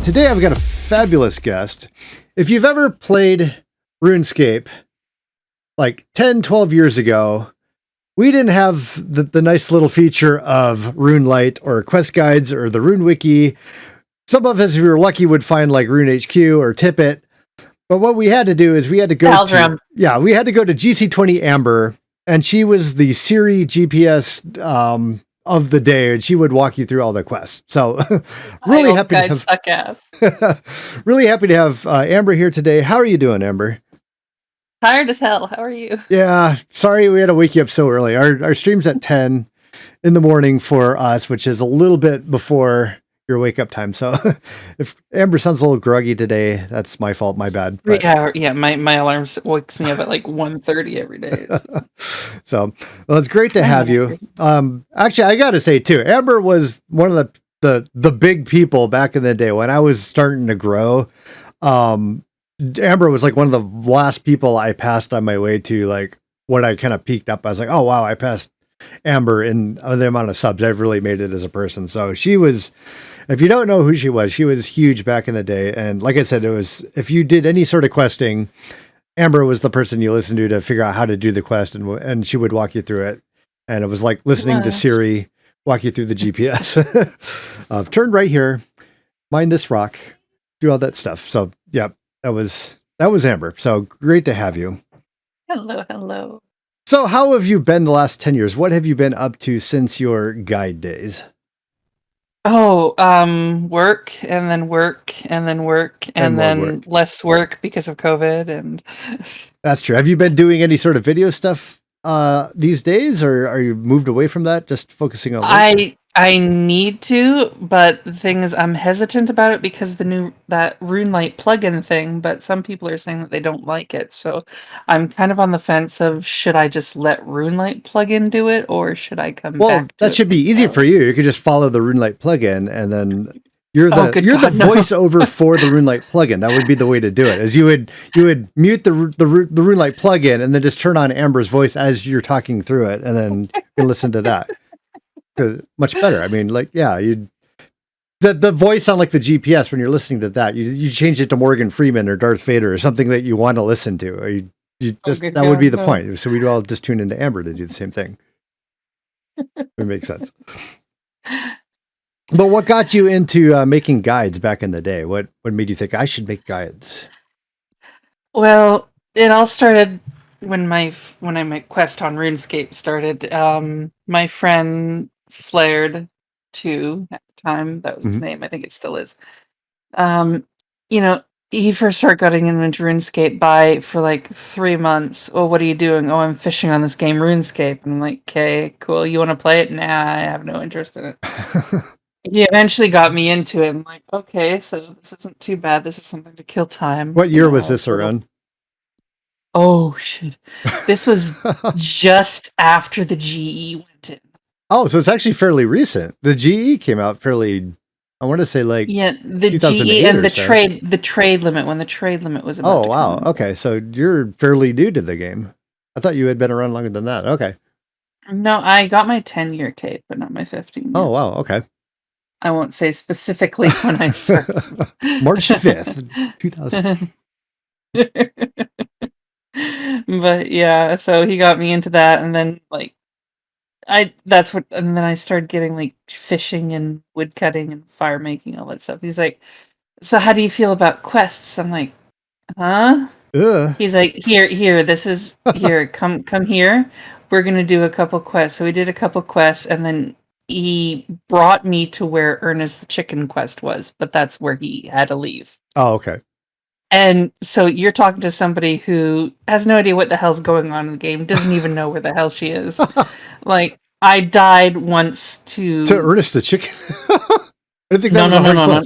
Today I've got a fabulous guest. If you've ever played RuneScape, like 10, 12 years ago, we didn't have the nice little feature of RuneLite or quest guides or the Rune Wiki. Some of us, if we were lucky, would find like Rune HQ or Tippet. But what we had to do is we had to go to Gc20Amber, and she was the Siri GPS of the day, and she would walk you through all the quests. So really happy to have suck ass. really happy to have Amber here today. How are you doing, Amber? Tired as hell. How are you? Yeah, sorry we had to wake you up so early. Our stream's at 10 in the morning for us, which is a little bit before your wake up time. So if Amber sounds a little groggy today, that's my fault. My bad. But yeah. My alarm wakes me up at like 1:30 every day. So, well, it's great to have you. Actually, I got to say too, Amber was one of the big people back in the day when I was starting to grow. Amber was like one of the last people I passed on my way to, like when I kind of peaked up. I was like, oh wow, I passed Amber in the amount of subs. I've really made it as a person. So she was, if you don't know who she was huge back in the day. And like I said, it was, if you did any sort of questing, Amber was the person you listened to figure out how to do the quest, and she would walk you through it. And it was like listening to Siri walk you through the GPS. Turn right here, mind this rock, do all that stuff. So yeah, that was Amber. So great to have you. Hello. So how have you been the last 10 years? What have you been up to since your guide days? Oh, work and then work and then work and then less work because of COVID. And that's true. Have you been doing any sort of video stuff these days, or are you moved away from that, just focusing on work? I need to, but the thing is I'm hesitant about it because that RuneLite plugin thing, but some people are saying that they don't like it. So I'm kind of on the fence of, should I just let RuneLite plugin do it, or should I come back to it? Well, that should be easy for you. You could just follow the RuneLite plugin, and then you're the voiceover for the RuneLite plugin. That would be the way to do it. Is you would mute the RuneLite plugin and then just turn on Amber's voice as you're talking through it, and then you listen to that. Much better. I mean, like, yeah, the voice on like the GPS when you're listening to that, you change it to Morgan Freeman or Darth Vader or something that you want to listen to. Or you just that would be the point. So we'd all just tune into Amber to do the same thing. It makes sense. But what got you into making guides back in the day? What made you think I should make guides? Well, it all started when my quest on RuneScape started. My friend Flared 2 at the time, that was his name. I think it still is. He first started getting into RuneScape for like 3 months. Oh, what are you doing? Oh, I'm fishing on this game RuneScape. And I'm like, okay, cool. You want to play it? Nah, I have no interest in it. He eventually got me into it. I'm like, okay, so this isn't too bad. This is something to kill time. What year was this around? Oh shit! This was just after the GE went in. Oh, so it's actually fairly recent. The GE came out fairly, I want to say like the GE and the trade limit, when the trade limit was about to wow. come. Okay, so you're fairly new to the game. I thought you had been around longer than that. Okay. No, I got my 10-year tape, but not my 15. Oh wow, okay. I won't say specifically when I started. March 5th, 2000. But yeah, so he got me into that, and then and then I started getting like fishing and wood cutting and fire making, all that stuff. He's like, so how do you feel about quests? I'm like, huh? He's like, here, come here. We're gonna do a couple quests. So we did a couple quests, and then he brought me to where Ernest the Chicken quest was, but that's where he had to leave. Oh, okay. And so you're talking to somebody who has no idea what the hell's going on in the game, doesn't even know where the hell she is. Like, I died once to Ernest the Chicken. I think no,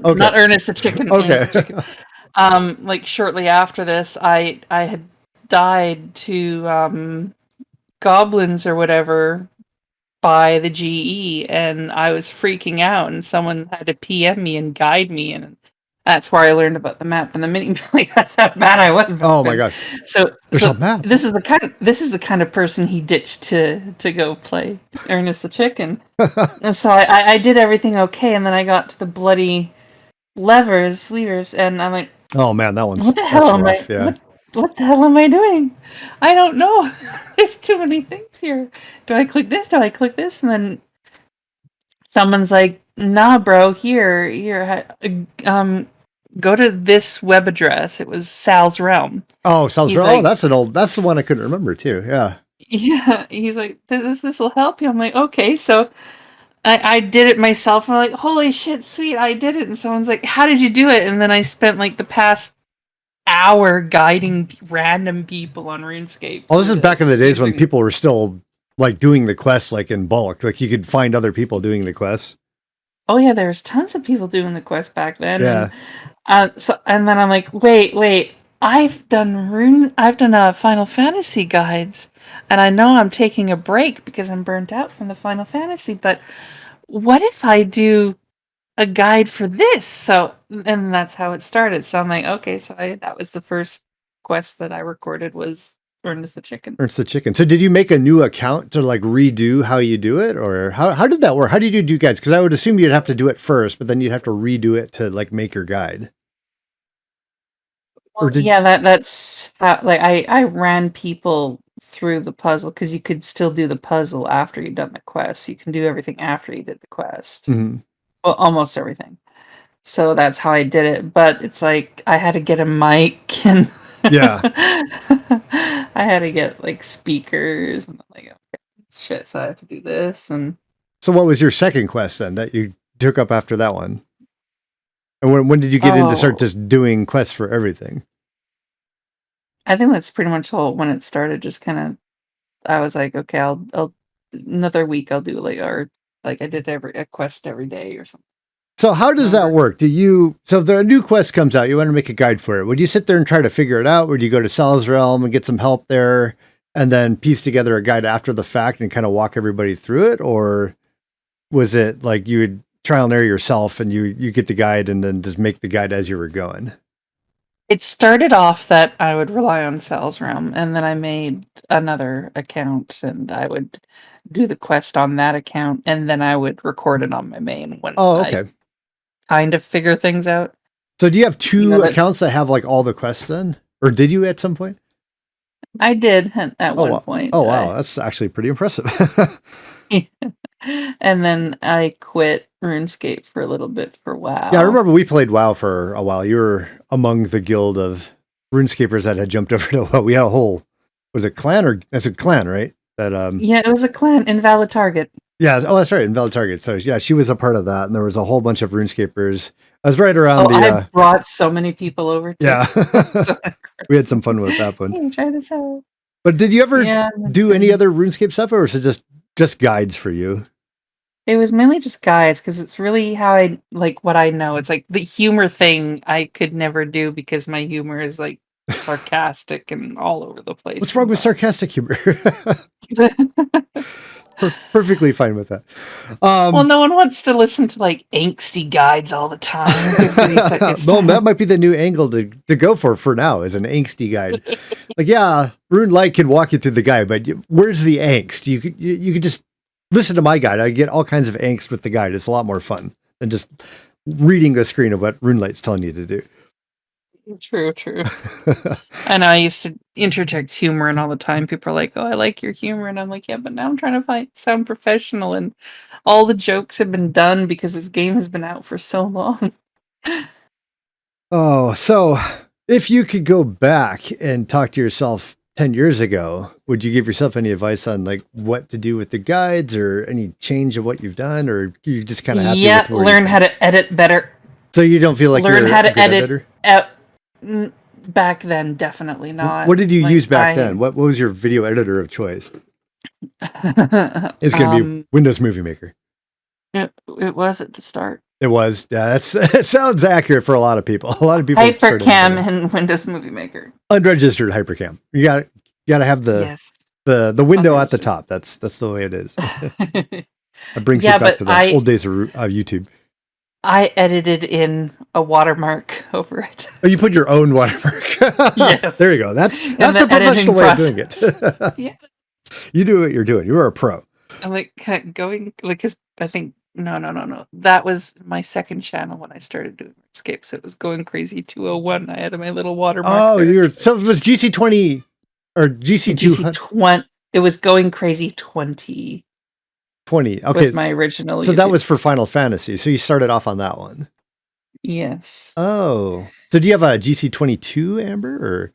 okay. Not Ernest the Chicken. Okay. Ernest the Chicken. Like shortly after this, I had died to goblins or whatever by the GE, and I was freaking out, and someone had to PM me and guide me, and that's where I learned about the map and the mini. Like, that's how bad I was. Oh my god! So this is the kind of person he ditched to go play Ernest the Chicken. And so I did everything okay, and then I got to the bloody levers, and I'm like, Oh man, what the that's hell am I? rough. Yeah. What the hell am I doing? I don't know. There's too many things here. Do I click this? Do I click this? And then someone's like, "Nah, bro. Here. Go to this web address." It was Sal's Realm. Oh, sounds He's right. Oh, like, that's the one I couldn't remember too. Yeah. yeah. He's like, this will help you. I'm like, okay. So I did it myself. I'm like, holy shit, sweet, I did it. And someone's like, how did you do it? And then I spent like the past hour guiding random people on RuneScape. Oh, this is Through back in this the days when using. people were still like doing the quests like in bulk. Like you could find other people doing the quests. Oh yeah, there was tons of people doing the quest back then, and Yeah. and then I'm like, wait, I've done Final Fantasy guides, and I know I'm taking a break because I'm burnt out from the Final Fantasy, but what if I do a guide for this? So, and that's how it started. So I'm like, okay, so that was the first quest that I recorded was Ernest the Chicken. Ernst the Chicken. So did you make a new account to like redo how you do it, or how did that work? How did you do guides? Because I would assume you'd have to do it first, but then you'd have to redo it to like make your guide. Or Well, did yeah, that's how, like I ran people through the puzzle because you could still do the puzzle after you'd done the quest. You can do everything after you did the quest. Mhm. Well, almost everything. So that's how I did it. But it's like I had to get a mic and Yeah. I had to get like speakers and I'm like, okay, shit, so I have to do this and So what was your second quest then that you took up after that one? And when did you get into start oh, just doing quests for everything? I think that's pretty much all when it started. Just kind of, I was like, okay, I'll another week I'll do like or like I did a quest every day or something. So how does that Remember? work? So if a new quest comes out, you want to make a guide for it. Would you sit there and try to figure it out? Would you go to Sal's Realm and get some help there and then piece together a guide after the fact and kind of walk everybody through it? Or was it like you would trial and error yourself and you get the guide and then just make the guide as you were going? It started off that I would rely on Sal's Realm, and then I made another account, and I would do the quest on that account, and then I would record it on my main when Oh, I okay. kind of figure things out. So do you have You know, two that's accounts that have like all the quests done? Or did you at some point? I did at Oh, one wow. point. Oh, wow. That's actually pretty impressive. And then I quit RuneScape for a little bit for Yeah, I WoW. remember we played WoW for a while. You were among the guild of RuneScapers that had jumped over to WoW. We had a whole, was it clan or that's a clan, right? That Yeah, it was a clan, Invalid Target. yeah. Oh, that's right, Invalid Target. So yeah, she was a part of that, and there was a whole bunch of RuneScapers. I was right around Oh, the I brought so many people over too. yeah. So We had some fun with that one. hey, try this out. But did you ever Yeah, do any other RuneScape stuff, or was it just guides for you? it was mainly just guys because it's really how I like what I know. It's like the humor thing I could never do because my humor is like sarcastic and all over the place What's wrong with sometimes. sarcastic humor? Perfectly fine with that. Well, no one wants to listen to like angsty guides all the time. Good grief, it's Well, that time. might be the new angle to go for now as an angsty guide. Like, yeah, Rune Light can walk you through the guide, but where's the angst? You could just listen to my guide. I get all kinds of angst with the guide. It's a lot more fun than just reading the screen of what Rune Light's telling you to do. True, true. I know I used to interject humor and all the time. People are like, "Oh, I like your humor," and I'm like, "Yeah, but now I'm trying to sound professional, and all the jokes have been done because this game has been out for so long." Oh, so if you could go back and talk to yourself 10 years ago, would you give yourself any advice on like what to do with the guides or any change of what you've done, or you just kind of happy Yeah, with where you've learn how been? to edit better. So you don't feel like Learn you're how a to good edit editor? out. Back then, definitely What not. did you use Like back then? What was your video editor of choice? It's going to be um, Windows Movie Maker. it was at the start. It was. Yeah, it sounds accurate for a lot of people. A lot of people started with Hypercam that. and Windows Movie Maker. Unregistered hypercam. You got to have Yes, the window at the unregistered. top. That's the way it is. That brings you Yeah, back but to the old days of YouTube. I edited in a watermark over it. Oh, you put your own watermark. There Yes, you go. That's in the the professional editing way of doing it. process. Yeah, You do what you're doing. You're a pro. I'm like going like because I think No. That was my second channel when I started doing RuneScape. So it was Going Crazy 201. I had my little watermark Oh, there. so it was GC20 or GC220. GC20. It was Going Crazy 20. Okay, Was my original so that YouTube. was for Final Fantasy. So you started off on that one. Yes. Oh, so do you have a GC22 Amber or?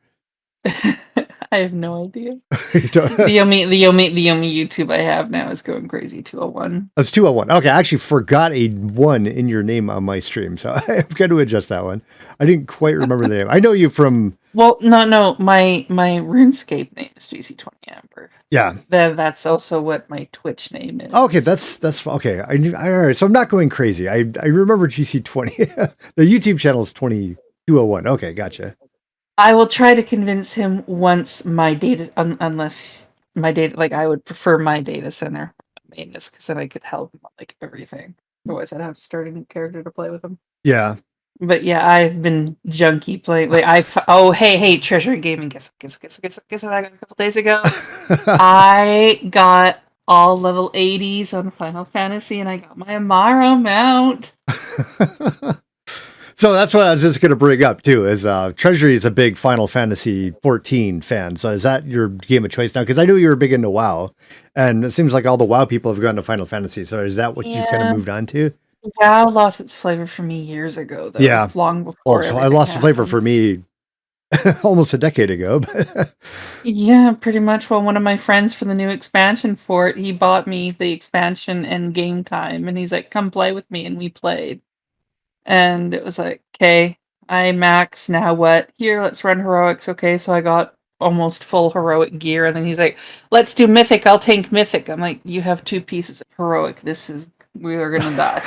I have no idea. You don't- The only YouTube I have now is Going Crazy 201. That's 201. Okay, I actually forgot a one in your name on my stream, so I've got to adjust that one. I didn't quite remember the name. I know you from. Well, no. My RuneScape name is Gc20Amber. Yeah. That's also what my Twitch name is. Okay, that's okay. All right, so I'm not going crazy. I remember GC20. The YouTube channel is 2201. Okay, gotcha. I will try to convince him once my data, unless my data, like I would prefer my data center maintenance, because then I could help him on, like, everything. Otherwise, I'd have to start a new character to play with him. Yeah. But yeah, I've been junky playing. Like hey, Treasure Gaming. Guess what I got a couple days ago? I got all level 80s on Final Fantasy, and I got my Amaro mount. So that's what I was just going to bring up too. Is Treasury is a big Final Fantasy 14 fan. So is that your game of choice now? Because I knew you were big into WoW, and it seems like all the WoW people have gone to Final Fantasy. So is that what you've kind of moved on to? WoW lost its flavor for me years ago, though. Yeah, long before. Well, I lost the flavor for me almost a decade ago. Yeah, pretty much. Well, one of my friends for the new expansion for it, he bought me the expansion and game time, and he's like, "Come play with me," and we played. And it was like, okay, I max, now what? Here, let's run heroics. Okay, so I got almost full heroic gear, and then he's like, let's do mythic, I'll tank mythic. I'm like, you have 2 pieces of heroic. We are gonna die.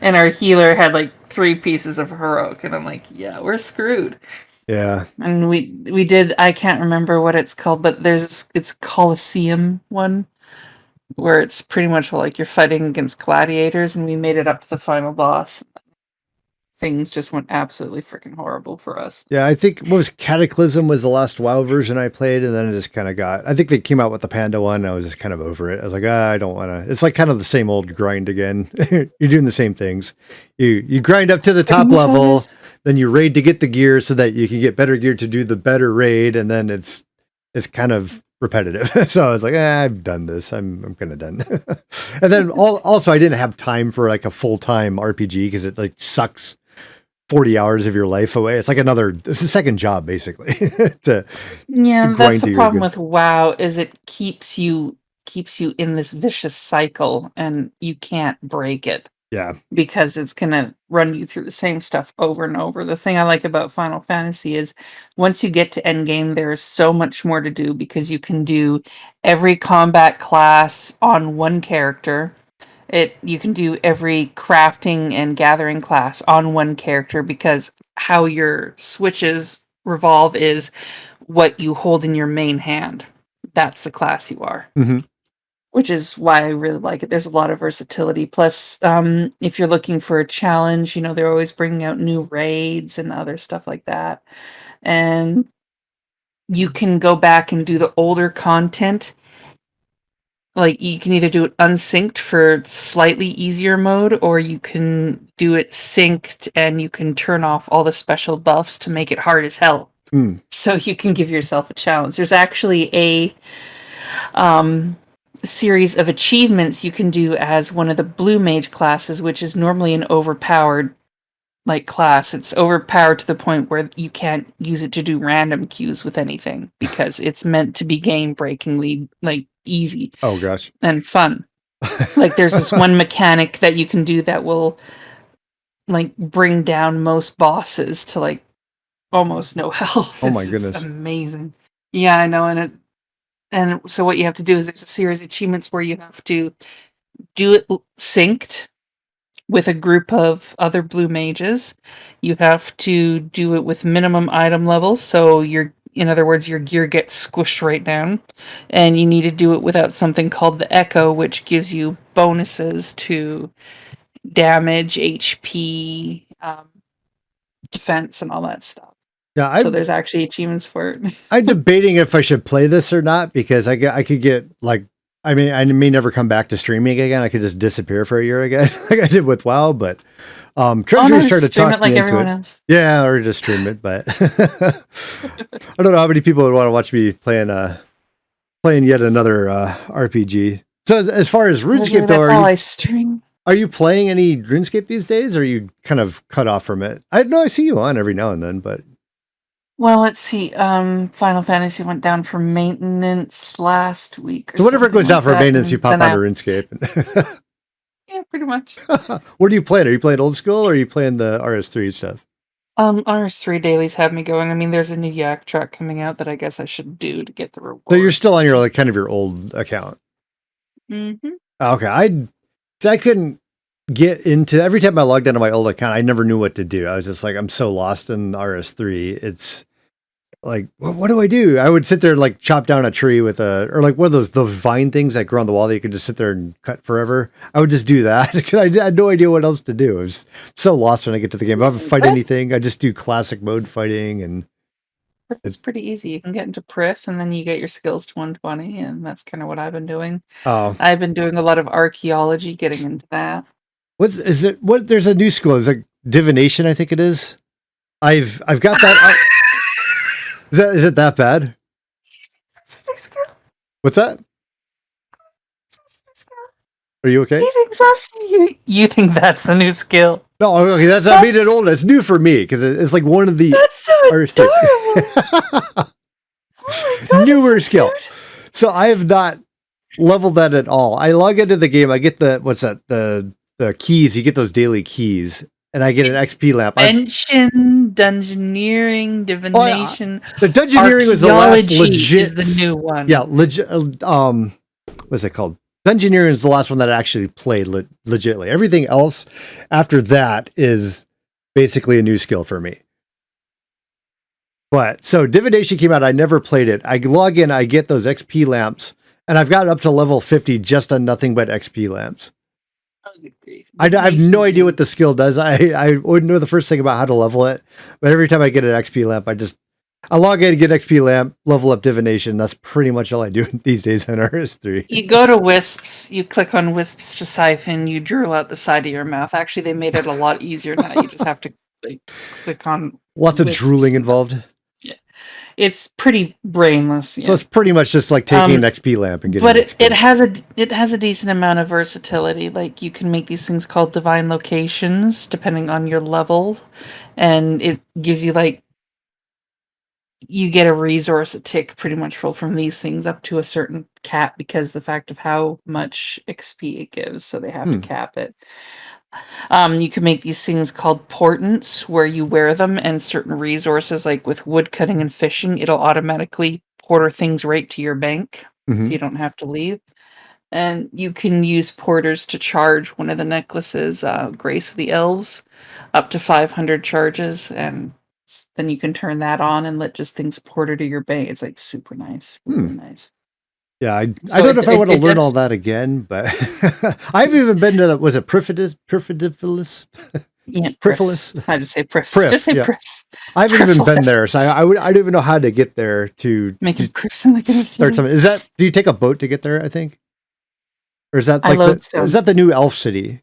And our healer had like 3 pieces of heroic, and I'm like, yeah, we're screwed. Yeah. And we did, I can't remember what it's called, but it's Colosseum one, where it's pretty much like you're fighting against gladiators, and we made it up to the final boss. Things just went absolutely freaking horrible for us. Yeah, I think what was Cataclysm was the last WoW version I played, and then it just kind of got. I think they came out with the Panda one. And I was just kind of over it. I was like, I don't want to. It's like kind of the same old grind again. You're doing the same things. You grind up to the top level, then you raid to get the gear so that you can get better gear to do the better raid, and then it's kind of repetitive. So I was like, I've done this. I'm kind of done. And then also I didn't have time for like a full-time RPG because it like sucks 40 hours of your life away. It's like it's a second job basically. That's the problem with WoW, is it keeps you in this vicious cycle, and you can't break it. Yeah. Because it's gonna run you through the same stuff over and over. The thing I like about Final Fantasy is once you get to endgame, there is so much more to do, because you can do every combat class on one character. You can do every crafting and gathering class on one character, because how your switches revolve is what you hold in your main hand. That's the class you are. Mm-hmm. Which is why I really like it. There's a lot of versatility. Plus, if you're looking for a challenge, they're always bringing out new raids and other stuff like that. And you can go back and do the older content. Like, you can either do it unsynced for slightly easier mode, or you can do it synced and you can turn off all the special buffs to make it hard as hell. So you can give yourself a challenge. There's actually a series of achievements you can do as one of the blue mage classes, which is normally an overpowered class. It's overpowered to the point where you can't use it to do random queues with anything, because it's meant to be game breakingly easy. Oh gosh. And fun. There's this one mechanic that you can do that will bring down most bosses to almost no health. Oh my goodness. It's amazing. Yeah, I know. And so what you have to do is there's a series of achievements where you have to do it synced with a group of other blue mages. You have to do it with minimum item levels, so in other words, your gear gets squished right down. And you need to do it without something called the Echo, which gives you bonuses to damage, HP, defense, and all that stuff. Yeah, so there's actually achievements for it. I'm debating if I should play this or not, because I could get I mean, I may never come back to streaming again. I could just disappear for a year again, like I did with WoW. But Treasure's started to talk me into it. Else. Yeah, or just stream it. But I don't know how many people would want to watch me playing yet another RPG. So as far as RuneScape, though, I stream. Are you playing any RuneScape these days? Or are you kind of cut off from it? I know I see you on every now and then, but. Well, let's see. Final Fantasy went down for maintenance last week. So whenever it goes down for maintenance, you pop out of RuneScape. Yeah, pretty much. What are you playing? Are you playing old school or are you playing the RS3 stuff? RS3 dailies have me going. I mean, there's a new Yak track coming out that I guess I should do to get the reward. So you're still on your kind of your old account. Mm-hmm. Okay, I couldn't get into every time I logged into my old account. I never knew what to do. I was just like, I'm so lost in RS3. It's like, what do I do? I would sit there and like chop down a tree with or like one of those vine things that grow on the wall that you could just sit there and cut forever. I would just do that because I had no idea what else to do. I was so lost when I get to the game. If I haven't fight anything, I just do classic mode fighting, and it's pretty easy. You can get into Prif and then you get your skills to 120, and that's kind of what I've been doing. Oh, I've been doing a lot of archaeology, getting into that. There's a new school. It's like divination, I think it is. I've got that. Is it that bad? That's a new skill. What's that? Are you okay? You think that's a new skill? No, okay, I made it old. It's new for me because it's like one of the. That's so adorable. Oh my God, newer skill. Cute. So I have not leveled that at all. I log into the game. I get the keys. You get those daily keys, and I get an XP lamp. Dungeoneering, divination. Oh, yeah. The dungeoneering was the last legit. Is the new one? Yeah, legit. What's it called? Dungeoneering is the last one that I actually played legitly. Everything else after that is basically a new skill for me. But so divination came out. I never played it. I log in. I get those XP lamps, and I've got up to level 50 just on nothing but XP lamps. I have no idea what the skill does. I wouldn't know the first thing about how to level it, but every time I get an XP lamp, I log in, get XP lamp, level up divination. That's pretty much all I do these days on RS3. You go to Wisps, you click on Wisps to siphon, you drool out the side of your mouth. Actually, they made it a lot easier now. You just have to click on lots of drooling involved. Yeah, it's pretty brainless. Yeah. So it's pretty much just like taking an XP lamp and getting. But it has a decent amount of versatility. Like you can make these things called divine locations depending on your level, and it gives you you get a resource a tick pretty much full from these things up to a certain cap because the fact of how much XP it gives, so they have to cap it. You can make these things called portents where you wear them, and certain resources like with wood cutting and fishing, it'll automatically porter things right to your bank, so you don't have to leave. And you can use porters to charge one of the necklaces, Grace of the Elves, up to 500 charges, and then you can turn that on and let just things porter to your bank. It's like super nice, really nice. Yeah, I don't know if I want to learn all that again, but I've even been to was it Perfidifilis? Yeah, Perfilis. I just say Prif. Just say Prif. I haven't even been there, so I don't even know how to get there to making Prifs and start something. Do you take a boat to get there? I think, or is that is that the new elf city?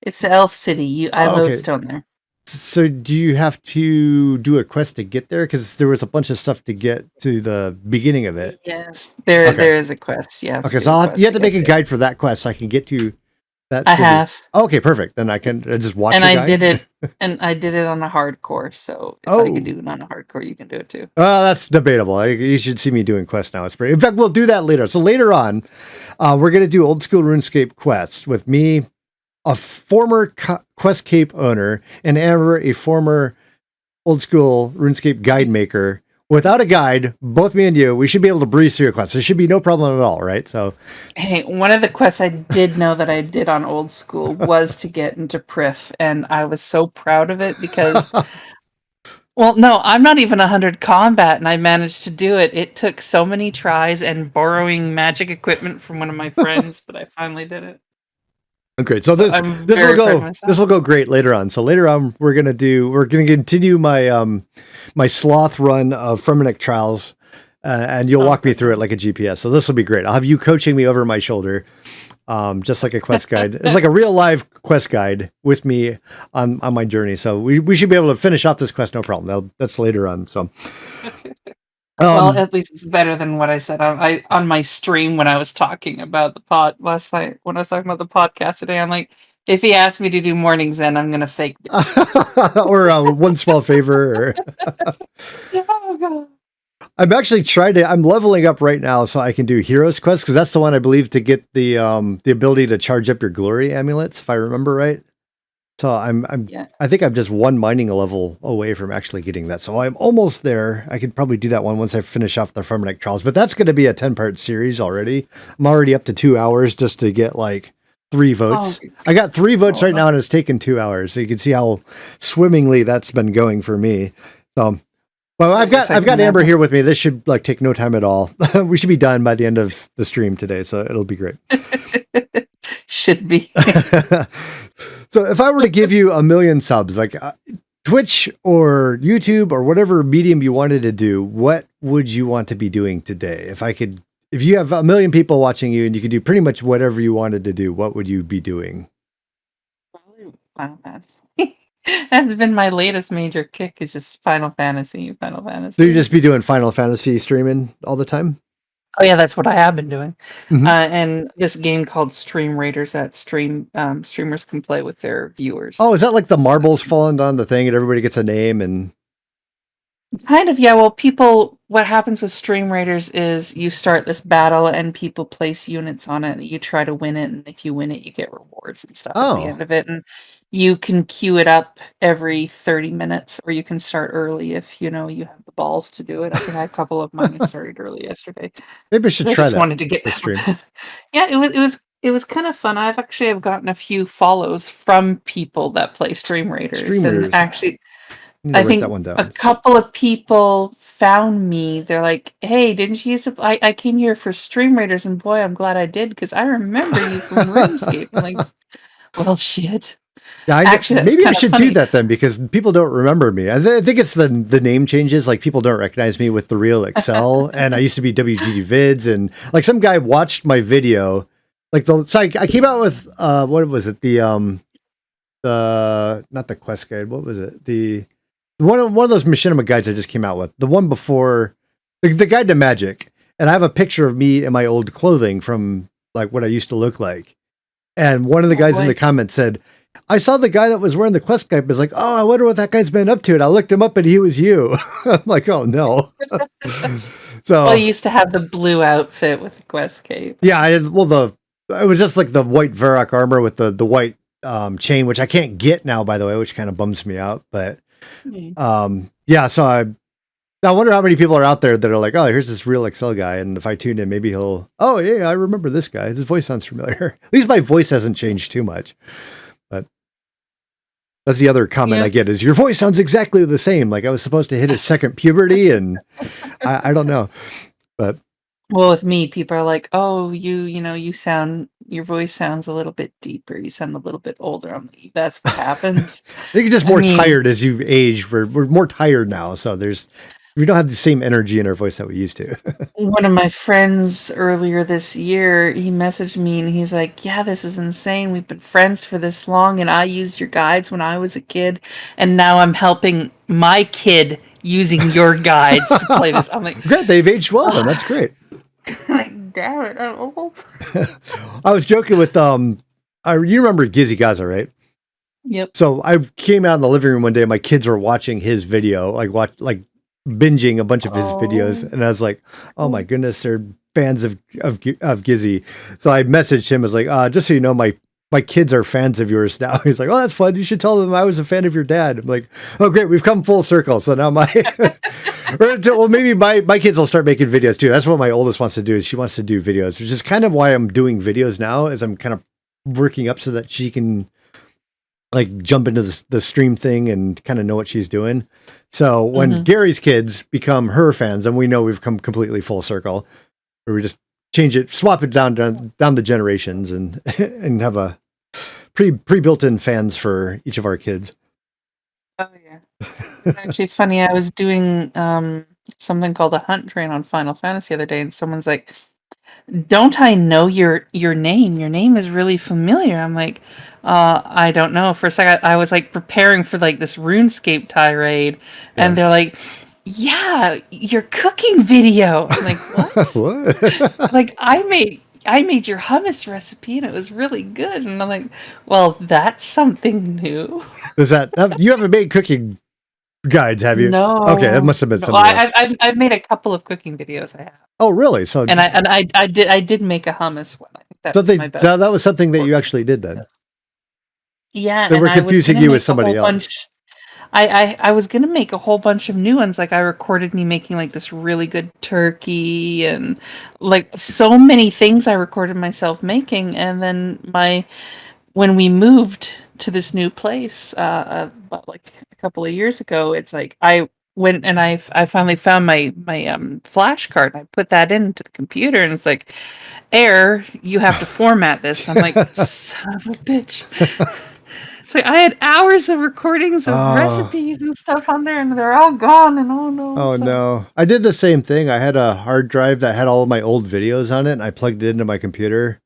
It's the elf city. I lodestone there. So do you have to do a quest to get there? Because there was a bunch of stuff to get to the beginning of it. Yes, there is a quest. Yeah. Okay, so you have to make a guide for that quest so I can get to that city. I have. Okay, perfect. Then I can just watch. And I did it. And I did it on a hardcore. So if I can do it on a hardcore, you can do it too. That's debatable. You should see me doing quests now. It's pretty. In fact, we'll do that later. So later on, we're gonna do old school RuneScape quests with me, a former Quest Cape owner, and Amber, a former old school RuneScape guide maker. Without a guide, both me and you, we should be able to breeze through a quest. There should be no problem at all, right? So, hey, one of the quests I did know that I did on old school was to get into Prif, and I was so proud of it because, well, no, I'm not even 100 combat, and I managed to do it. It took so many tries and borrowing magic equipment from one of my friends, but I finally did it. Great. So this will go great later on. So later on, we're gonna continue my my sloth run of Ferminic Trials. and you'll walk me through it like a GPS. So this will be great. I'll have you coaching me over my shoulder, just like a quest guide. It's like a real live quest guide with me on my journey. So we should be able to finish off this quest, no problem. That's later on. So. Well, at least it's better than what I said on my stream when I was talking about the pod last night. When I was talking about the podcast today, I'm like, if he asks me to do morning Zen, I'm gonna fake it. Or one small favor. Oh, God. I'm actually I'm leveling up right now so I can do Heroes Quest because that's the one I believe to get the ability to charge up your glory amulets, if I remember right. So I think I'm just one mining level away from actually getting that. So I'm almost there. I could probably do that one once I finish off the Fermanech trials, but that's going to be a 10-part series already. I'm already up to 2 hours just to get like 3 votes. Oh, I got 3 votes right now and it's taken 2 hours. So you can see how swimmingly that's been going for me. So, well, I've got Amber here with me. This should like take no time at all. We should be done by the end of the stream today. So it'll be great. Should be. So if I were to give you 1 million subs, like Twitch or YouTube or whatever medium you wanted to do, what would you want to be doing today? If you have 1 million people watching you and you could do pretty much whatever you wanted to do, what would you be doing? Probably Final Fantasy. That's been my latest major kick is just Final Fantasy. So you just be doing Final Fantasy streaming all the time? Oh yeah, that's what I have been doing. Mm-hmm. And this game called Stream Raiders that streamers can play with their viewers. Oh, is that like the marbles falling on the thing and everybody gets a name and? Kind of, yeah. Well, what happens with Stream Raiders is you start this battle and people place units on it and you try to win it. And if you win it, you get rewards and stuff at the end of it. And you can queue it up every 30 minutes or you can start early if, you have the balls to do it. I think I had a couple of mine that started early yesterday. Maybe I should try that. I just wanted to get the stream. Yeah, it was kind of fun. I've gotten a few follows from people that play Stream Raiders. And actually, I think a couple of people found me. They're like, "Hey, didn't you use to?" I came here for Stream Raiders, and boy, I'm glad I did because I remember you from RuneScape. I'm like, well, shit. Yeah, maybe I should do that then because people don't remember me. I think it's the name changes. Like people don't recognize me with the real Excl, and I used to be WGD Vids, and like some guy watched my video. Like I came out with what was it? The not the quest guide. What was it? The one of those machinima guides I just came out with. The one before the guide to magic, and I have a picture of me in my old clothing from like what I used to look like. And one of the guys in the comments said, I saw the guy that was wearing the quest cape. Was like, oh, I wonder what that guy's been up to. And I looked him up and he was you. I'm like, oh no. So well, you used to have the blue outfit with the quest cape. Yeah, it was just like the white Varrock armor with the white chain, which I can't get now, by the way, which kind of bums me out. But yeah, so I wonder how many people are out there that are like, oh, here's this real Excl guy. And if I tune in, maybe oh, yeah, I remember this guy. His voice sounds familiar. At least my voice hasn't changed too much. But that's the other comment I get is your voice sounds exactly the same. Like I was supposed to hit his second puberty and I don't know. But well, with me, people are like, oh, your voice sounds a little bit deeper. You sound a little bit older. I'm like, that's what happens. I think you're just more tired as you've aged. We're more tired now. So we don't have the same energy in our voice that we used to. One of my friends earlier this year, he messaged me and he's like, yeah, this is insane. We've been friends for this long and I used your guides when I was a kid. And now I'm helping my kid using your guides to play this. I'm like, great. They've aged well then. That's great. Like, damn it. I'm old. I was joking with, you remember Gizzy Gaza, right? Yep. So I came out in the living room one day and my kids were watching his video, binging a bunch of his videos, and I was like, oh my goodness, they're fans of Gizzy. So I messaged him, I was like, just so you know, my kids are fans of yours now. He's like, oh, that's fun, you should tell them I was a fan of your dad. I'm like, oh great, we've come full circle. So now maybe my kids will start making videos too. That's what my oldest wants to do, is she wants to do videos, which is kind of why I'm doing videos now, is I'm kind of working up so that she can like jump into the stream thing and kind of know what she's doing. So when Gary's kids become her fans, and we know we've come completely full circle, where we just swap it down the generations and have a pre-built-in fans for each of our kids. Oh yeah. It's actually funny. I was doing something called a hunt train on Final Fantasy the other day, and someone's like, "Don't I know your name? Your name is really familiar." I'm like, I don't know." For a second, I was like preparing for like this RuneScape tirade, Yeah. and they're like, "Yeah, your cooking video." I'm like, "What?" What? Like, I made your hummus recipe and it was really good. And I'm like, "Well, that's something new." Is that you haven't made cooking guides, have you? Okay, that No, must have been no. somebody else. I've made a couple of cooking videos. I have, Oh, really? So and I did make a hummus one. I think that was my something so best that was something that you portion. actually did then. Yeah, They and were I was confusing gonna you with make a somebody whole else. bunch. I was gonna make a whole bunch of new ones. Like I recorded me making like this really good turkey and like so many things I recorded myself making. And then when we moved to this new place, about like a couple of years ago, it's like I went and I finally found my flash card. I put that into the computer, and it's like, "Error, you have to format this." I'm like, "Son of a bitch." It's like I had hours of recordings of Oh, recipes and stuff on there, and they're all gone. And oh no, oh so no. I did the same thing. I had a hard drive that had all of my old videos on it, and I plugged it into my computer.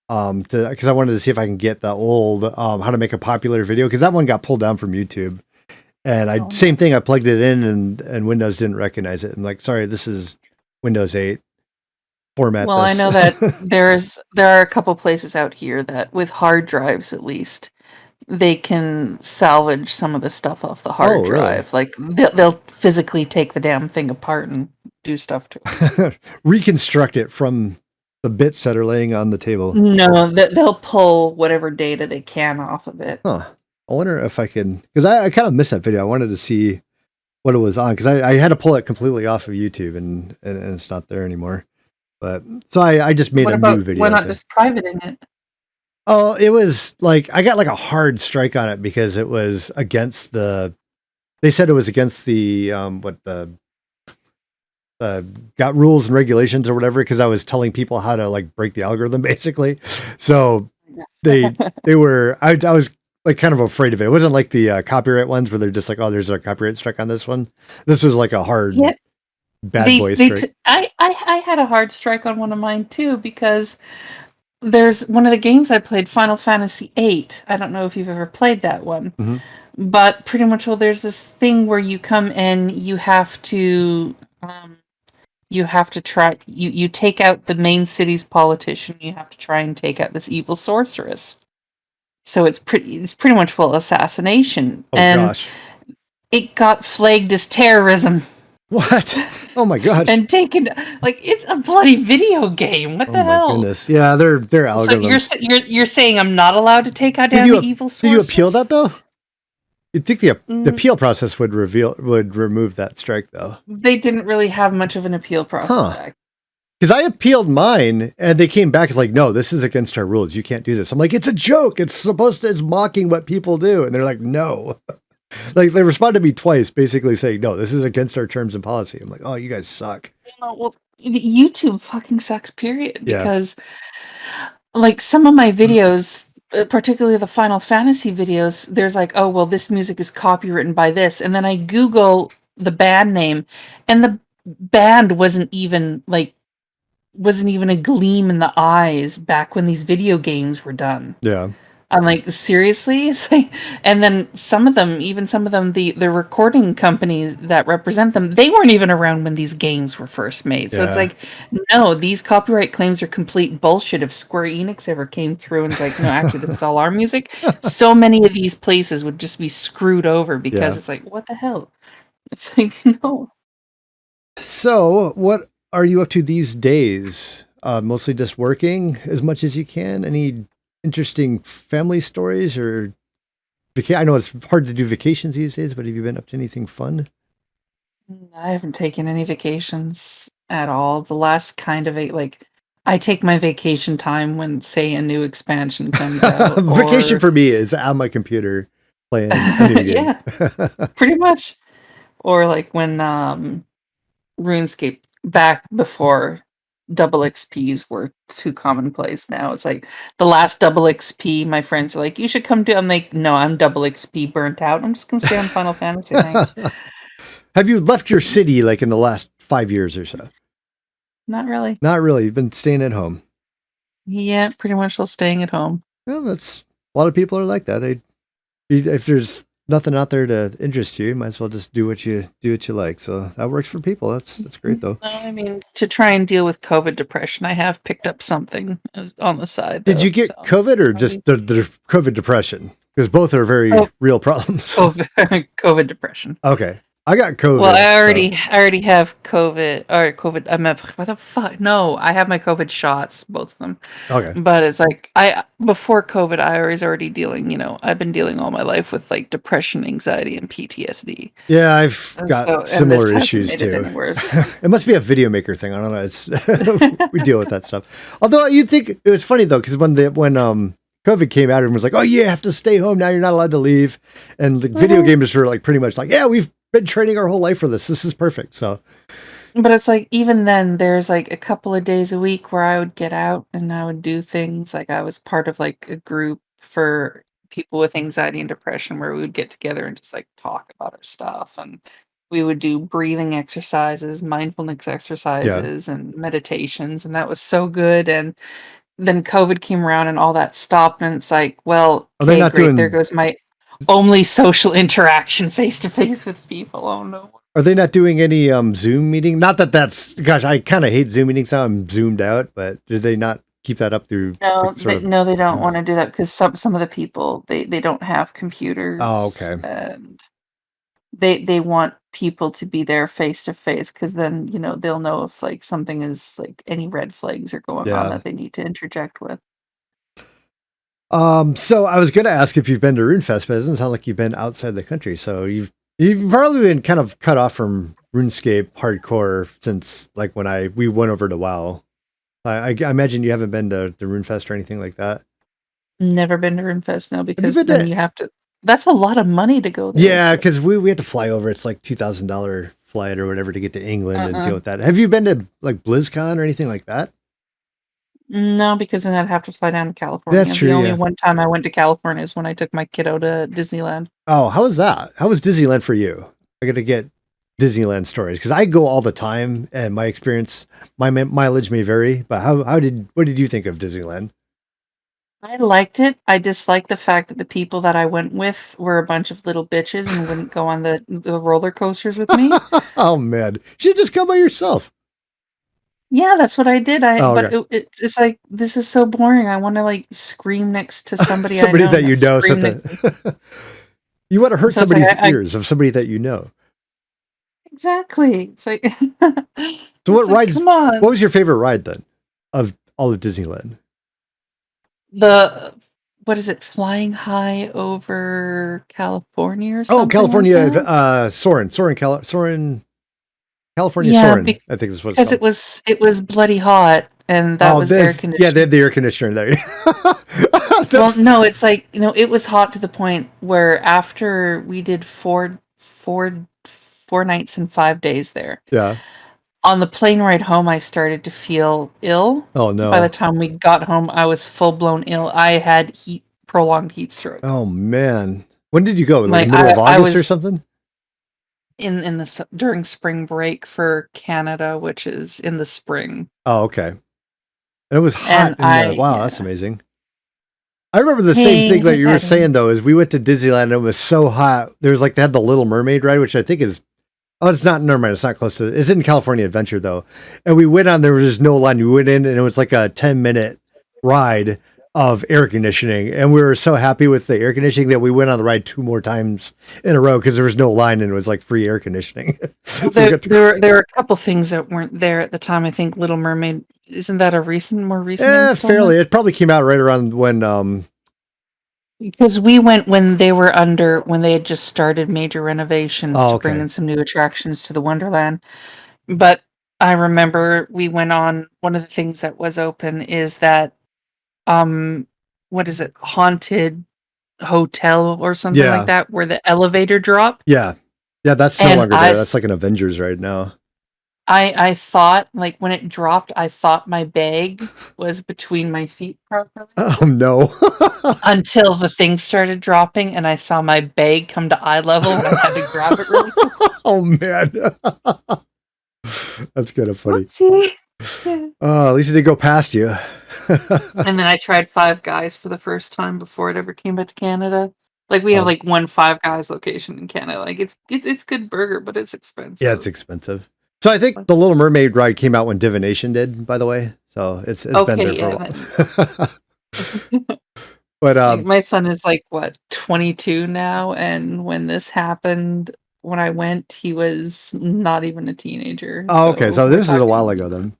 Because I wanted to see if I can get the old how to make a popular video, because that one got pulled down from YouTube. And oh same no. thing, I plugged it in and Windows didn't recognize it. I'm like, sorry, this is Windows 8. Format Well, I this. know that there are a couple places out here that with hard drives at least they can salvage some of the stuff off the hard Oh, really? drive. Like they'll physically take the damn thing apart and do stuff to it. Reconstruct it from the bits that are laying on the table. No, they'll pull whatever data they can off of it. Huh. I wonder if I can, because I kind of missed that video. I wanted to see what it was on, because I had to pull it completely off of YouTube and it's not there anymore. But so I just made What a about new why video not to. just private in it? Oh, it was like I got like a hard strike on it because it was against the. They said it was against the what got rules and regulations or whatever, because I was telling people how to like break the algorithm basically. So they were I was like kind of afraid of it. It wasn't like the copyright ones where they're just like, oh, there's a copyright strike on this one. This was like a hard Yeah, bad boy they strike. I had a hard strike on one of mine too because there's one of the games I played, Final Fantasy VIII. I don't know if you've ever played that one, Hmm. but pretty much, well, there's this thing where you come and you have to try you take out the main city's politician. You have to try and take out this evil sorceress. So it's pretty much full assassination, Oh and gosh. it got flagged as terrorism What? Oh my gosh. and taken like it's a bloody video game. What Oh the my hell? goodness. Yeah, their So you're algorithms. s- you're saying I'm not allowed to take out Did down you the evil did you appeal that sorceress? though? You'd think the Mm, appeal process would remove that strike though. they didn't really have much of an appeal process Huh. back. Because I appealed mine and they came back as like, no, this is against our rules. You can't do this. I'm like, it's a joke. It's mocking what people do. And they're like, no. Like they responded to me twice, basically saying, no, this is against our terms and policy. I'm like, oh, you guys suck. Well, YouTube fucking sucks, period. Yeah. Because like some of my videos, particularly the Final Fantasy videos, there's like, oh well, this music is copywritten by this, and then I Google the band name, and the band wasn't even a gleam in the eyes back when these video games were done. Yeah. I'm like, seriously? It's like, and then some of them, the recording companies that represent them, they weren't even around when these games were first made. So it's Yeah. like, no, these copyright claims are complete bullshit. If Square Enix ever came through and was like, no, actually, this is all our music, so many of these places would just be screwed over because Yeah. it's like, what the hell? It's like, no. So, what are you up to these days? Mostly just working as much as you can. Any interesting family stories or I know it's hard to do vacations these days, but have you been up to anything fun? I haven't taken any vacations at all. The last kind of like I take my vacation time when, say, a new expansion comes out, Vacation or for me is on my computer playing a new game. yeah, pretty much. Or like when RuneScape, back before double XPs were too commonplace. Now it's like the last double XP. My friends are like, "You should come do." I'm like, "No, I'm double XP burnt out. I'm just gonna stay on Final Fantasy. Thanks." Have you left your city like in the last 5 years or so? Not really. Not really. You've been staying at home. Yeah, pretty much still staying at home. Well, that's a lot of people are like that. If there's nothing out there to interest you, you might as well just do what you like. So that works for people. That's great though. No, I mean, to try and deal with COVID depression, I have picked up something on the side, Did though. you get So COVID or just the COVID depression? Because both are very real problems. COVID depression. Okay. I got COVID. Well, I already have COVID or COVID. What the fuck? No, I have my COVID shots, both of them. Okay. But it's like before COVID, I was already dealing. I've been dealing all my life with like depression, anxiety, and PTSD. Yeah, I've got similar issues too. It must be a video maker thing. I don't know. It's we deal with that stuff. Although you'd think it was funny though, because when COVID came out, everyone was like, "Oh, you have to stay home now. You're not allowed to leave." And the video gamers were like, pretty much like, "Yeah, we've been training our whole life for this. This is perfect." So, but it's like even then, there's like a couple of days a week where I would get out and I would do things. Like I was part of like a group for people with anxiety and depression where we would get together and just like talk about our stuff, and we would do breathing exercises, mindfulness exercises, and meditations, and that was so good. And then COVID came around and all that stopped, and it's like, well, okay, great. There goes my only social interaction face to face with people. Oh no. Are they not doing any Zoom meeting? Not that that's, gosh, I kind of hate Zoom meetings now. I'm zoomed out, but do they not keep that up through? No, no, they don't want to do that because some of the people they don't have computers. Oh, okay. And they want people to be there face to face because then they'll know if like something is like any red flags are going on that they need to interject with. So I was going to ask if you've been to RuneFest, but it doesn't sound like you've been outside the country. So you've probably been kind of cut off from RuneScape hardcore since like when we went over to WoW. I imagine you haven't been to RuneFest or anything like that. Never been to RuneFest, no, because then you have to. That's a lot of money to go there. Yeah, because we had to fly over. It's like $2,000 flight or whatever to get to England and deal with that. Have you been to like BlizzCon or anything like that? No, because then I'd have to fly down to California. That's true. The only one time I went to California is when I took my kiddo to Disneyland. Oh, how was that? How was Disneyland for you? I got to get Disneyland stories because I go all the time, and my experience, my mileage may vary. But what did you think of Disneyland? I liked it. I disliked the fact that the people that I went with were a bunch of little bitches and wouldn't go on the roller coasters with me. Oh man, you should just come by yourself. Yeah, that's what I did. But it's like, this is so boring. I want to like scream next to somebody I know. That you know. You want to hurt somebody's ears of somebody that you know. Exactly. It's like. So what rides? Come on. What was your favorite ride then, of all of Disneyland? What is it? Flying high over California or something? Oh, California, like Soarin'. California Soarin', I think this was because it was bloody hot, and that was air conditioned. Yeah, they had the air conditioner there. Well, no, it's like it was hot to the point where after we did four nights and 5 days there. Yeah. On the plane ride home, I started to feel ill. Oh no! By the time we got home, I was full blown ill. I had prolonged heat stroke. Oh man! When did you go? Like middle of August or something? During spring break for Canada, which is in the spring. Oh, okay. And it was hot. Wow, that's amazing. I remember the same thing that you were saying though, is we went to Disneyland and it was so hot. There was like, they had the Little Mermaid ride, which I think is, it's not, never mind, it's not close to, it's in California Adventure though. And we went on, there was just no line. We went in and it was like a 10-minute ride of air conditioning, and we were so happy with the air conditioning that we went on the ride 2 more times in a row because there was no line and it was like free air conditioning. So there were a couple things that weren't there at the time. I think Little Mermaid, isn't that more recent? Yeah, fairly. It probably came out right around when because we went when they had just started major renovations to bring in some new attractions to the Wonderland. But I remember we went on, one of the things that was open is that what is it, haunted hotel or something like that, where the elevator dropped. Yeah, that's no longer there. That's like an Avengers right now. I thought, like, when it dropped, I thought my bag was between my feet properly. Oh no. Until the thing started dropping and I saw my bag come to eye level and I had to grab it really quick. Oh man. That's kind of funny. Whoopsie. Yeah. At least it didn't go past you. And then I tried Five Guys for the first time before it ever came back to Canada. Like, we have, Oh. like, one Five Guys location in Canada. Like, it's good burger, but it's expensive. Yeah, it's expensive. So I think the Little Mermaid ride came out when Divination did, by the way. So it's been there for a while. But like, my son is like, what, 22 now, and when this happened, when I went, he was not even a teenager. Oh, okay. So we're this is a while talking- ago then.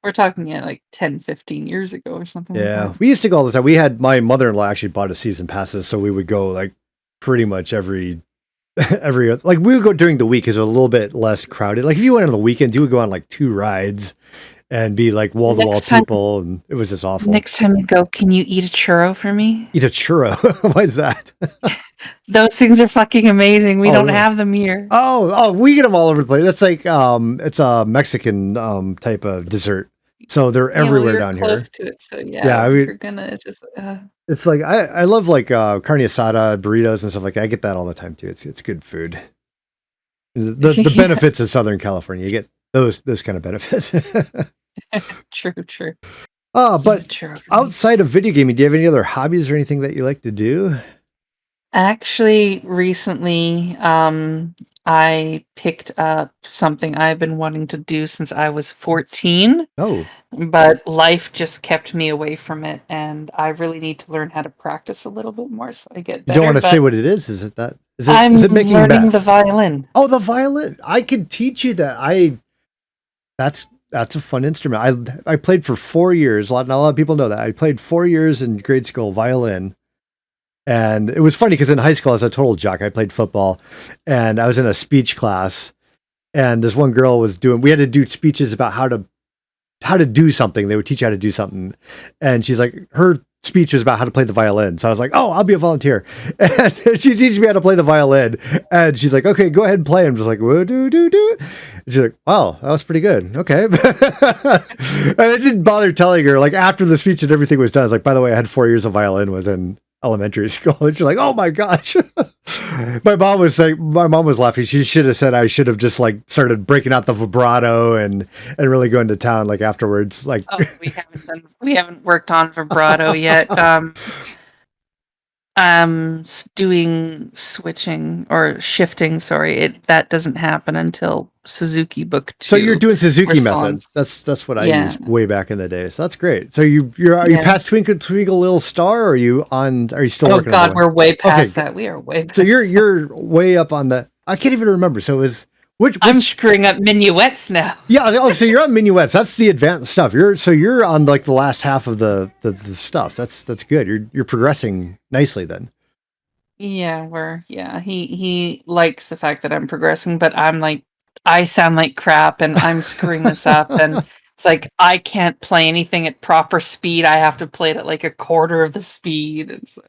We're talking like 10, 15 years ago or something like Yeah, that. we used to go all the time. We had my mother-in-law actually bought a season passes, so we would go like pretty much every like we would go during the week because it was a little bit less crowded. Like if you went on the weekend, you would go on like 2 rides and be like wall to wall people, and it was just awful. Next time you go, can you eat a churro for me? Eat a churro? Why is that? Those things are fucking amazing. We don't really? have them here. Oh, we get them all over the place. That's like it's a Mexican type of dessert. So they're everywhere down here. Close to it, so yeah. I mean, you're gonna just. It's like I love like carne asada, burritos, and stuff like that. I get that all the time too. It's good food. The benefits of Southern California, you get those kind of benefits. True. But outside of video gaming, do you have any other hobbies or anything that you like to do? Actually, recently, I picked up something I've been wanting to do since I was 14. Oh. But life just kept me away from it, and I really need to learn how to practice a little bit more so I get better. You don't want to say what it is? Is it that? Is it making learning the violin. Oh, the violin. I could teach you that. That's a fun instrument. I played for 4 years. Not a lot of people know that. I played 4 years in grade school violin. And it was funny because in high school, I was a total jock. I played football and I was in a speech class. And this one girl we had to do speeches about how to do something. They would teach you how to do something. And she's like, her speech was about how to play the violin. So I was like, oh, I'll be a volunteer. And she teaches me how to play the violin. And she's like, okay, go ahead and play. I'm just like, whoa, do. And she's like, wow, that was pretty good. Okay. And I didn't bother telling her, like after the speech and everything was done, I was like, by the way, I had 4 years of violin, was in elementary school. And she's like, oh my gosh. My mom was laughing. She should have said I should have just like started breaking out the vibrato and really going to town like afterwards. Like, oh, we haven't worked on vibrato yet. Doing switching or shifting, that doesn't happen until Suzuki Book 2. So you're doing Suzuki method. That's what I used way back in the day. So that's great. So you past Twinkle Twinkle Little Star, or are you still working on that? Oh God, we're way past that. We are way past So you're way up on the, I can't even remember. So I'm screwing up minuets now. Yeah. Oh, so you're on minuets. That's the advanced stuff. You're on like the last half of the stuff. That's good. You're progressing nicely then. Yeah, he likes the fact that I'm progressing, but I'm like, I sound like crap and I'm screwing this up, and it's like I can't play anything at proper speed. I have to play it at like a quarter of the speed. And so,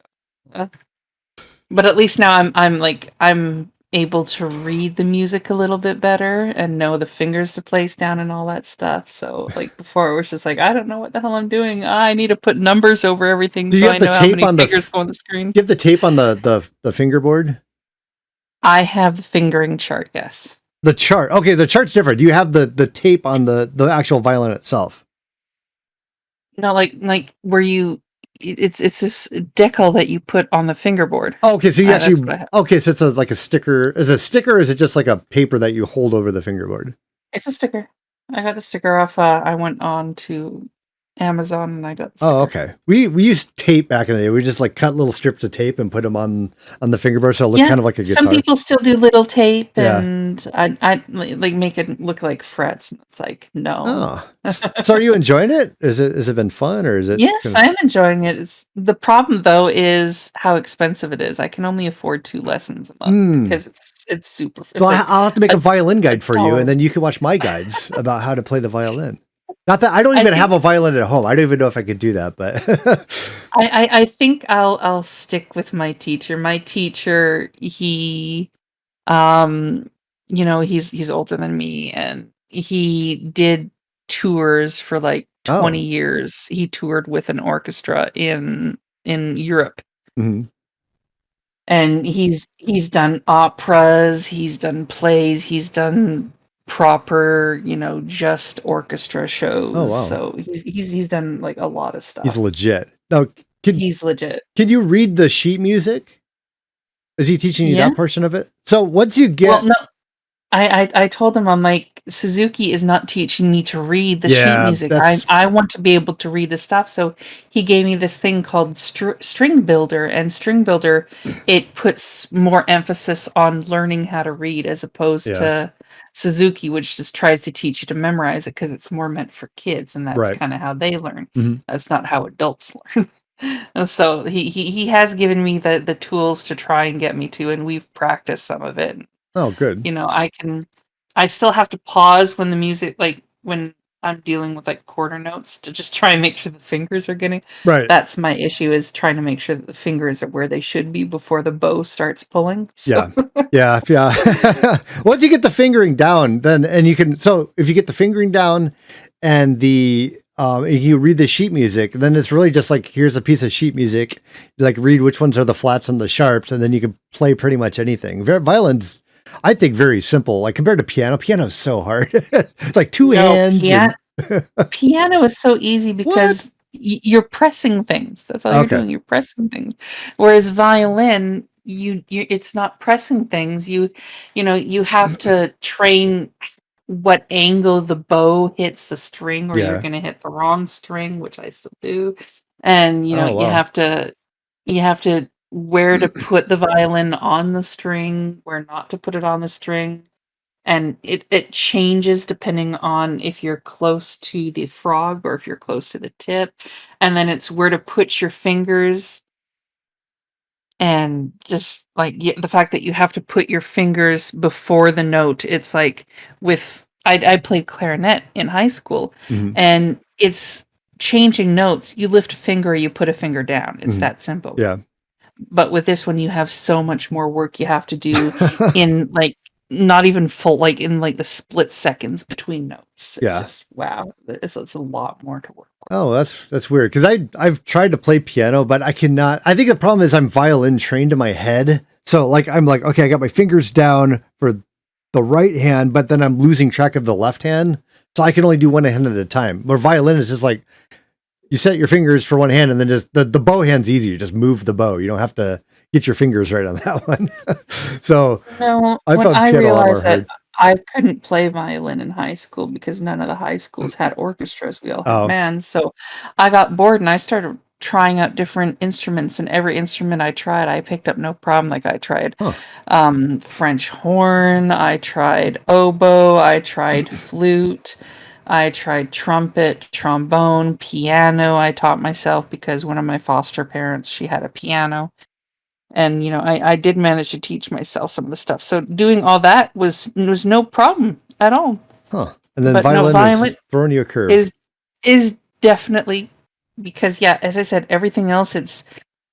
but at least now I'm able to read the music a little bit better and know the fingers to place down and all that stuff. So like before it was just like, I don't know what the hell I'm doing. I need to put numbers over everything so I know how many fingers go on the screen. Do you have the tape on the fingerboard? I have the fingering chart, yes. The chart. Okay, the chart's different. Do you have the tape on the actual violin itself? No, like where it's this decal that you put on the fingerboard. Oh, okay, so you actually so it's like a sticker. Is it a sticker or is it just like a paper that you hold over the fingerboard? It's a sticker. I got the sticker off I went on to Amazon and I got the sticker. Oh, okay. We used tape back in the day. We just like cut little strips of tape and put them on the fingerboard so it looked kind of like a guitar. Some people still do little tape and I like make it look like frets, and it's like no. Oh. So are you enjoying it? Has it been fun, or is it? Yes, I am enjoying it. The problem though is how expensive it is. I can only afford 2 lessons a month because it's super. So I'll have to make a violin guide for you, and then you can watch my guides about how to play the violin. Not that I don't even have a violin at home. I don't even know if I could do that, but I think I'll stick with my teacher. My teacher, he he's older than me, and he did tours for like 20 Oh. years. He toured with an orchestra in Europe. Mhm. And he's done operas, he's done plays, he's done proper, just orchestra Oh, shows. wow. So he's done like a lot of He's stuff. legit. Now, He's legit. can you read the sheet music? Is he teaching you Yeah. that portion of it? So once you Well, get no, I told him, I'm like, Suzuki is not teaching me to read the sheet yeah, music. that's I want to be able to read the stuff. So he gave me this thing called String Builder, and String Builder, it puts more emphasis on learning how to read as opposed yeah, to Suzuki, which just tries to teach you to memorize it because it's more meant for kids, and that's right. kind of how they learn. Mhm. That's not how adults learn. And so he has given me the tools to try and get me to, and we've practiced some of it. Oh, good. I still have to pause when the music, like when I'm dealing with like quarter notes, to just try and make sure the fingers are getting. Right. That's my issue, is trying to make sure that the fingers are where they should be before the bow starts pulling. So Yeah. Yeah. Once you get the fingering down, then and you can so if you get the fingering down and you read the sheet music, then it's really just like here's a piece of sheet music. Like read which ones are the flats and the sharps, and then you can play pretty much anything. Violin's I think very simple. Like compared to piano, piano's so hard. It's like two no, hands and piano is so easy what? because you're pressing things. That's all you're Okay. doing. You're pressing things. Whereas violin, it's not pressing things. You have to train what angle the bow hits the string, or you're Yeah. going to hit the wrong string, which I still do. And Oh wow. you have to where to put the violin on the string, where not to put it on the string. And it changes depending on if you're close to the frog or if you're close to the tip. And then it's where to put your fingers, and just like the fact that you have to put your fingers before the note. It's like with I played clarinet in high school, Mhm. and it's changing notes. You lift a finger, you put a finger down. It's Mhm. that simple. Yeah. But with this one, you have so much more work you have to do in like not even full, like in like the split seconds between notes. It's Yeah. just wow. It's a lot more to work with. Oh, that's weird because I've tried to play piano, but I cannot. I think the problem is I'm violin trained in my head, so like I'm like okay, I got my fingers down for the right hand, but then I'm losing track of the left hand, so I can only do one hand at a time. Where violin is just like you set your fingers for one hand, and then just the bow hand's easy. You just move the bow. You don't have to get your fingers right on that one. So No, I when found I piano a lot more realized that hard. I couldn't play violin in high school because none of the high schools had orchestras, we all had Oh, bands, so I got bored and I started trying out different instruments, and every instrument I tried, I picked up no problem. Like I tried, huh. French horn, I tried oboe, I tried flute, I tried trumpet, trombone, piano. I taught myself because one of my foster parents, she had a piano. And, I did manage to teach myself some of the stuff. So doing all that was no problem at all. Huh. And then But no, violin violin is throwing you a curve. is definitely, because yeah, as I said, everything else, it's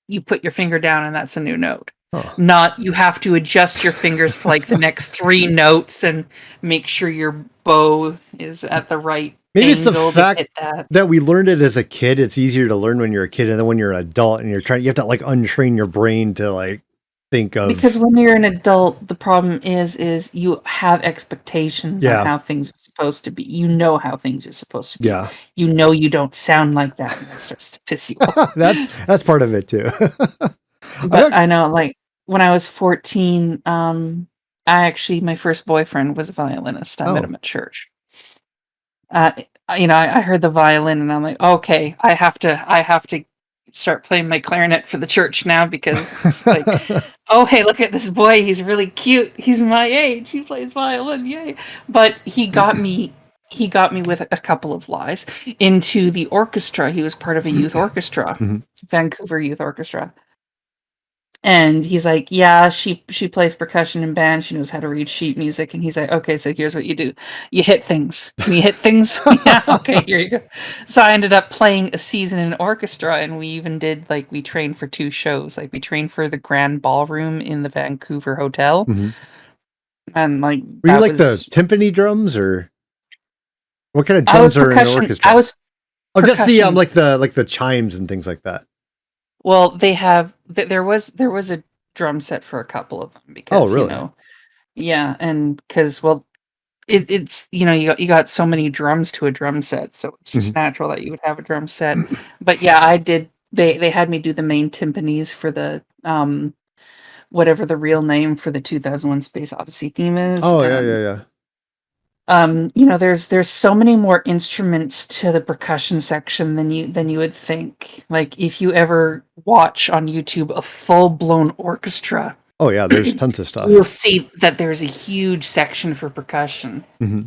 you put your finger down and that's a new note. Huh. Not you have to adjust your fingers for like the next three notes and make sure your bow is at the right Maybe it's the angle to fact hit that. that we learned it as a kid. It's easier to learn when you're a kid, and then when you're an adult and you have to like untrain your brain to like think Because of when you're an adult, the problem is you have expectations on yeah, how things are supposed to be. You know how things are supposed to be. yeah. You know you don't sound like that, and that starts to piss you off. That's part of it too. I But don't, I know, like, when I was 14, my first boyfriend was a violinist. I met oh, him at church. Uh, I heard the violin and I'm like, okay, I have to start playing my clarinet for the church now, because it's like, oh, hey, look at this boy. He's really cute. He's my age. He plays violin. Yay. But he got me with a couple of lies into the orchestra. He was part of a youth orchestra, Mhm. Vancouver Youth Orchestra. And he's like, yeah, she plays percussion in band. She knows how to read sheet music. And he's like, okay, so here's what you do. You hit things. Can you hit things? Yeah, okay, here you go. So I ended up playing a season in orchestra, and we even did like we trained for two shows. Like we trained for the Grand Ballroom in the Vancouver Hotel. Mhm. And like Were you that like the was timpani drums or What kind of I was drums are in an percussion. orchestra? I was Oh, just the percussion. like the chimes and things like that. Well, they have there was a drum set for a couple of them Oh, because, really? yeah, and because well, it's you got so many drums to a drum set, so it's Mhm. just natural that you would have a drum set. But yeah, I did. They had me do the main timpanis for the whatever the real name for the 2001 Space Odyssey theme is, Oh, yeah, and yeah, yeah. there's so many more instruments to the percussion section than you would think. Like if you ever watch on YouTube a full-blown orchestra, Oh, yeah, there's tons of stuff. you'll see that there's a huge section for percussion. Hmm.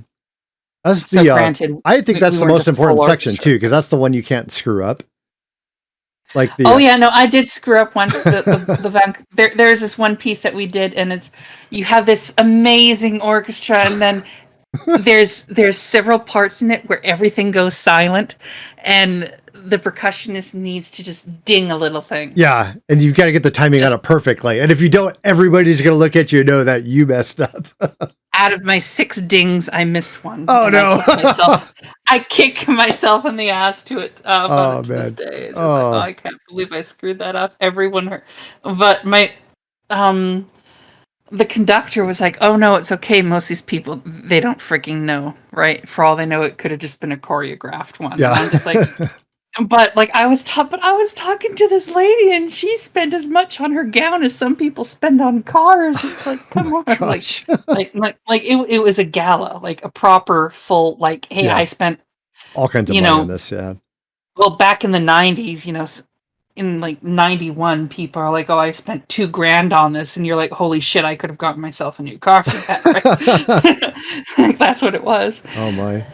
That's So the granted, I think we that's the weren't a most full important section orchestra. too, because that's the one you can't screw up. Like Oh the yeah, no, I did screw up once. The there's this one piece that we did, and it's you have this amazing orchestra, and then there's several parts in it where everything goes silent, and the percussionist needs to just ding a little thing. yeah, and you've got to get the timing on Just it perfectly. And if you don't, everybody's going to look at you and know that you messed up. out of my 6 dings, I missed one, Oh and no! I kick myself in the ass to it about Oh it to this man! day. It's just like, oh, Oh I can't believe I screwed that up. Everyone heard, but my um the conductor was like, "Oh no, it's okay. Most of these people, they don't freaking know, right? For all they know, it could have just been a choreographed one." And yeah. I'm just like, but like I was talking to this lady, and she spent as much on her gown as some people spend on cars. It's like, Oh come my on, gosh! it was a gala, like a proper full, like, hey, Yeah, I spent, all kinds of you money on know, this. Yeah. well, back in the '90s, in like '91, people are like, "Oh, I spent 2 grand on this," and you're like, "Holy shit, I could have gotten myself a new car for that," right? Like, that's what it was. Oh my.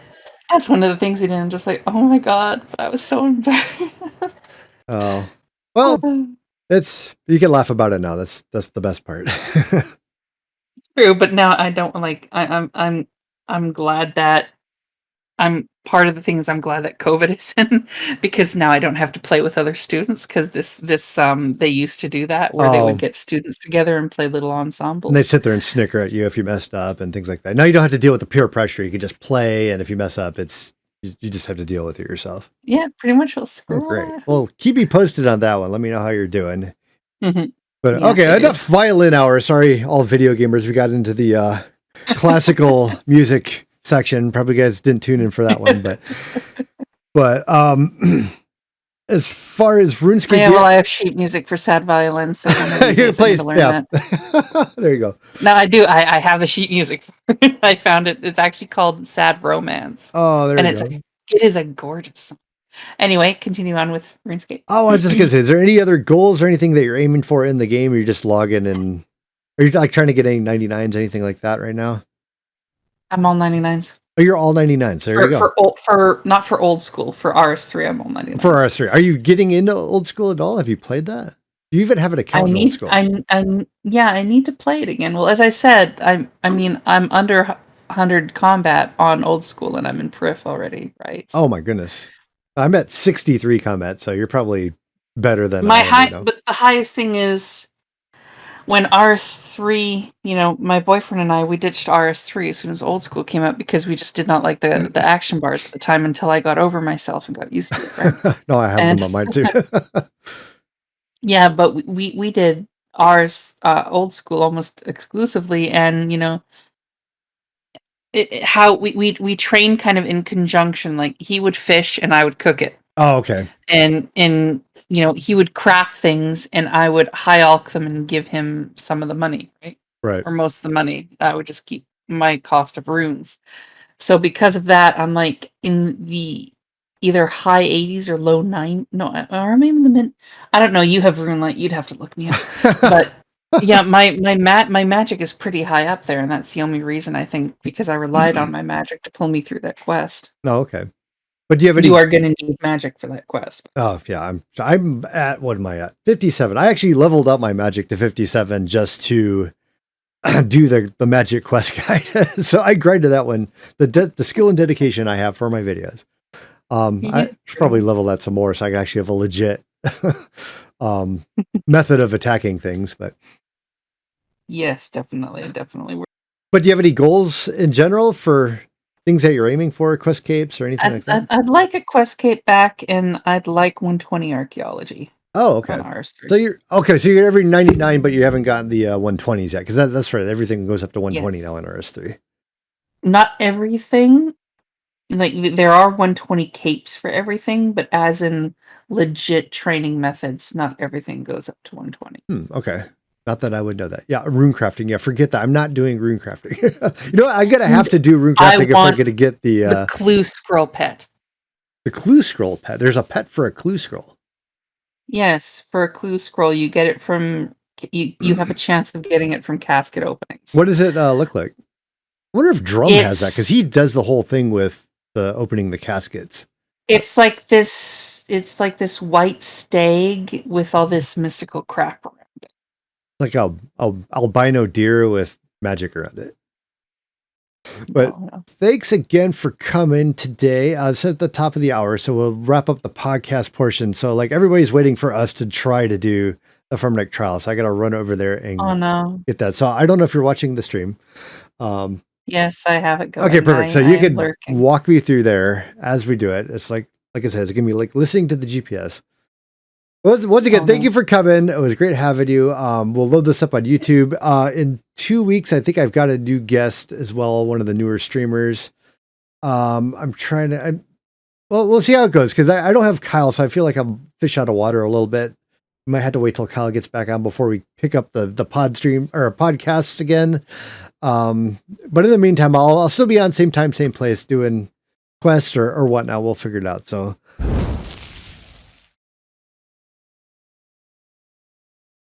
That's one of the things we did. I'm just like, "Oh my god," but I was so embarrassed. Oh well, it's you can laugh about it now. That's the best part. True, but now I don't like. I'm glad that I'm part of the thing is I'm glad that COVID is in because now I don't have to play with other students because they used to do that where they would Oh, get students together and play little and they ensembles. sit there and snicker at you if you messed up and things like that. Now you don't have to deal with the peer pressure. You can just play, and if you mess up, you just have to deal with it yourself. Yeah, pretty much will Oh, screw great. up. Well, keep me posted on that one. Let me know how you're doing. Mhm. But Yes, I okay, do. enough violin hour. Sorry, all video gamers. We got into the classical music section. Probably you guys didn't tune in for that one, but as far as RuneScape, Yeah, well, I have sheet music for sad violins, so one of these you days I'm play, gonna learn yeah. that. There you go. No, I do. I have the sheet music for it. I found it. It's actually called Sad Romance, Oh, there and you go. it is a gorgeous song. Anyway, continue on with RuneScape. Oh, I was just gonna say, is there any other goals or anything that you're aiming for in the game, or you're just logging and are you like trying to get any 99s, anything like that right now? I'm all 99s. Oh, you're all 99s. So there you go. For not for old school, for RS3, I'm all For 99s. RS3, are you getting into old school at all? Have you played that? Do you even have an account in old school? Yeah, I need to play it again. Well, as I said, I'm under 100 combat on old school, and I'm in Perif already, right? Oh my goodness. I'm at 63 combat, so you're probably better than My I am right high, now. but the highest thing is when RS3, my boyfriend and I, we ditched RS3 as soon as old school came out because we just did not like the action bars at the time until I got over myself and got used to it, right? No, I have them And on mine too. yeah, but we did ours old school almost exclusively, and how we trained kind of in conjunction. Like he would fish and I would cook it, Oh, okay. and he would craft things and I would high alch them and give him some of the money, right? Right. Or most of the money. I would just keep my cost of runes. So because of that, I'm like in the either high 80s or low 9. No, or maybe in the mid. I don't know. You have RuneLight. You'd have to look me up. But yeah, my magic is pretty high up there, and that's the only reason I think because I relied on my magic to pull me through that quest. No, okay. But do you have You any? are going to need magic for that quest. Oh yeah, I'm at what am I at? 57. I actually leveled up my magic to 57 just to do the magic quest guide. So I grinded that one. The skill and dedication I have for my videos. I should probably level that some more so I can actually have a legit method of attacking things. But Yes, definitely. but do you have any goals in general for things that you're aiming for, quest capes or anything like that? I'd like a quest cape back, and I'd like 120 archaeology Oh, on okay. RS3. So you're okay. So you're every 99, but you haven't gotten the 120s yet, because that's right. Everything goes up to 120 now Yes. in RS3. Not everything. Like there are 120 capes for everything, but as in legit training methods, not everything goes up to 120. Okay. Not that I would know that. Yeah, rune crafting. Yeah, forget that. I'm not doing rune crafting. You know what? I'm gonna have to do rune I crafting if I'm want gonna get the clue scroll pet. the clue scroll pet. There's a pet for a clue scroll. Yes, for a clue scroll, you get it from you have a chance of getting it from casket openings. What does it look like? I wonder if Drum has that, because he does the whole thing with the opening the caskets. It's like this white stag with all this mystical crap around it. Like a albino deer with magic around it. But No. thanks again for coming today. It's at the top of the hour, so we'll wrap up the podcast portion. So, like, everybody's waiting for us to try to do the Firminic trial, so I got to run over there and get that. So I don't know if you're watching the stream. Yes, I have it going. Okay, perfect. So you can lurking. walk me through there as we do it. It's like I said, it's gonna be like listening to the GPS. Once again, thank you for coming. It was great having you. We'll load this up on YouTube. In 2 weeks, I think I've got a new guest as well, one of the newer streamers. I'm trying to, well, we'll see how it goes, because I don't have Kyle, so I feel like I'm fish out of water a little bit. We might have to wait till Kyle gets back on before we pick up the pod stream or podcasts again. But in the meantime, I'll still be on same time, same place doing quests or whatnot. We'll figure it out. So